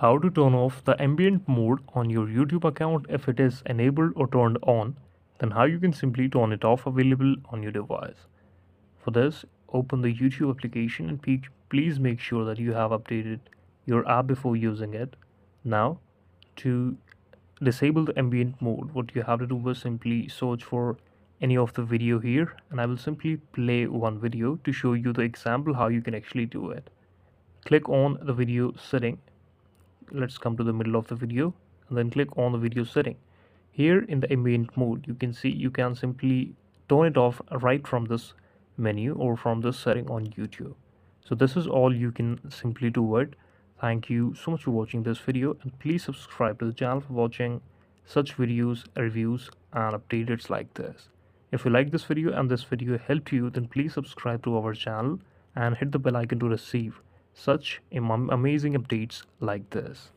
How to turn off the ambient mode on your YouTube account if it is enabled or turned on, then how you can simply turn it off available on your device. For this, open the YouTube application and please make sure that you have updated your app before using it. Now, to disable the ambient mode, what you have to do is simply search for any of the video here, and I will simply play one video to show you the example how you can actually do it. Click on the video setting. Let's come to the middle of the video and then click on the video setting. Here in the ambient mode, you can see you can simply turn it off right from this menu or from this setting on YouTube. So this is all you can simply do it. Thank you so much for watching this video, and please subscribe to the channel for watching such videos, reviews and updates like this. If you like this video and this video helped you, then please subscribe to our channel and hit the bell icon to receive such amazing updates like this.